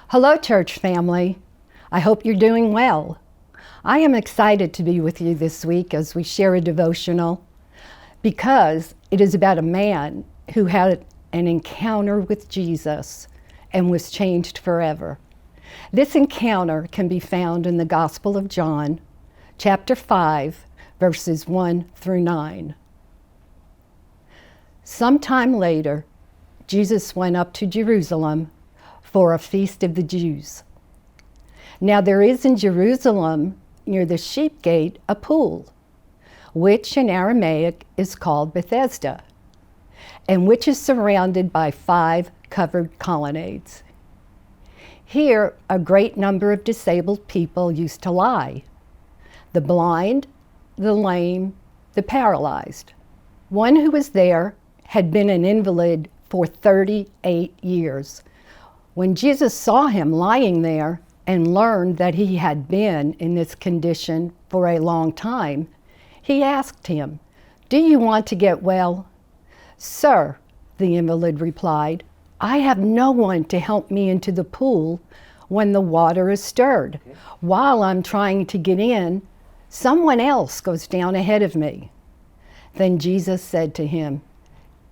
Hello, church family. I hope you're doing well. I am excited to be with you this week as we share a devotional because it is about a man who had an encounter with Jesus and was changed forever. This encounter can be found in the Gospel of John, chapter 5, verses 1 through 9. Sometime later, Jesus went up to Jerusalem for a feast of the Jews. Now there is in Jerusalem, near the sheep gate, a pool, which in Aramaic is called Bethesda, and which is surrounded by 5 covered colonnades. Here a great number of disabled people used to lie: the blind, the lame, the paralyzed. One who was there had been an invalid for 38 years. When Jesus saw him lying there and learned that he had been in this condition for a long time, he asked him, "Do you want to get well?" "Sir," the invalid replied, "I have no one to help me into the pool when the water is stirred. While I'm trying to get in, someone else goes down ahead of me." Then Jesus said to him,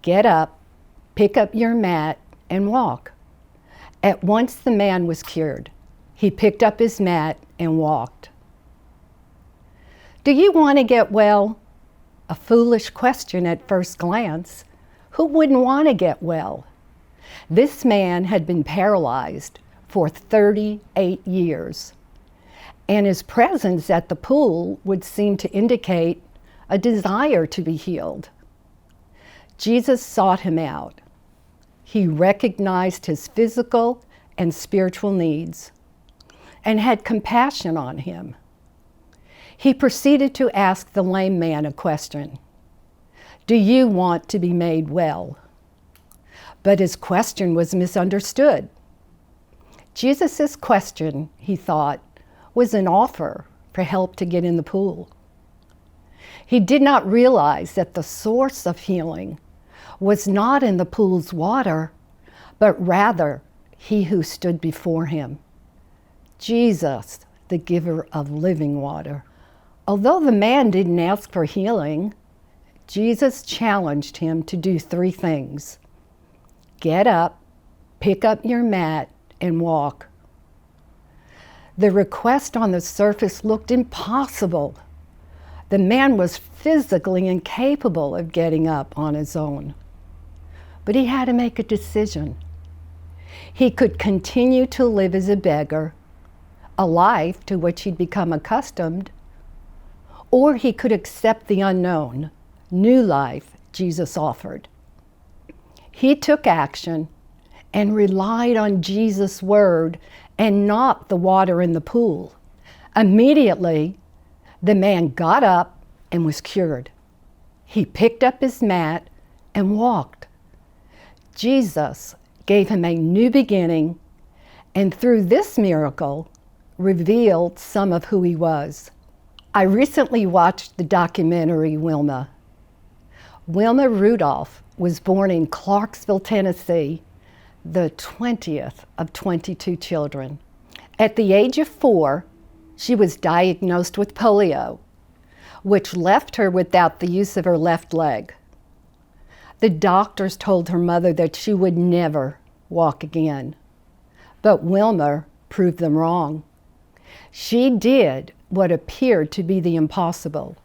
"Get up, pick up your mat, and walk." At once the man was cured. He picked up his mat and walked. Do you want to get well? A foolish question at first glance. Who wouldn't want to get well? This man had been paralyzed for 38 years, and his presence at the pool would seem to indicate a desire to be healed. Jesus sought him out. He recognized his physical and spiritual needs and had compassion on him. He proceeded to ask the lame man a question: "Do you want to be made well?" But his question was misunderstood. Jesus' question, he thought, was an offer for help to get in the pool. He did not realize that the source of healing was not in the pool's water, but rather he who stood before him, Jesus, the giver of living water. Although the man didn't ask for healing, Jesus challenged him to do 3 things: get up, pick up your mat, and walk. The request on the surface looked impossible. The man was physically incapable of getting up on his own. But he had to make a decision. He could continue to live as a beggar, a life to which he'd become accustomed, or he could accept the unknown, new life Jesus offered. He took action and relied on Jesus' word and not the water in the pool. Immediately, the man got up and was cured. He picked up his mat and walked. Jesus gave him a new beginning, and through this miracle, revealed some of who he was. I recently watched the documentary Wilma. Wilma Rudolph was born in Clarksville, Tennessee, the 20th of 22 children. At the age of 4, she was diagnosed with polio, which left her without the use of her left leg. The doctors told her mother that she would never walk again. But Wilma proved them wrong. She did what appeared to be the impossible.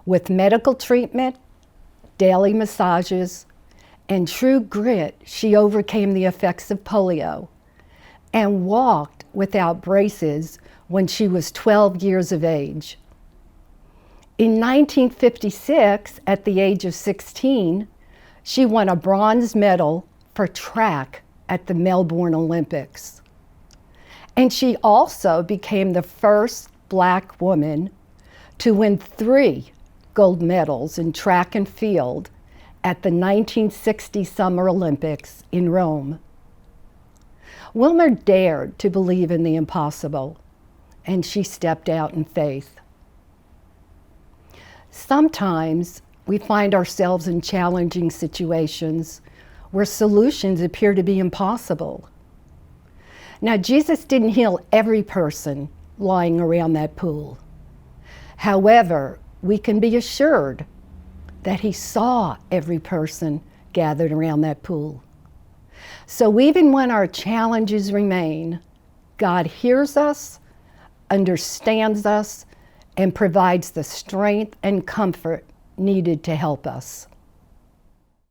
With medical treatment, daily massages, and true grit, she overcame the effects of polio and walked without braces when she was 12 years of age. In 1956, at the age of 16, she won a bronze medal for track at the Melbourne Olympics. And she also became the first Black woman to win 3 gold medals in track and field at the 1960 Summer Olympics in Rome. Wilma dared to believe in the impossible, and she stepped out in faith. Sometimes we find ourselves in challenging situations where solutions appear to be impossible. Now, Jesus didn't heal every person lying around that pool. However, we can be assured that he saw every person gathered around that pool. So even when our challenges remain, God hears us, understands us, and provides the strength and comfort needed to help us.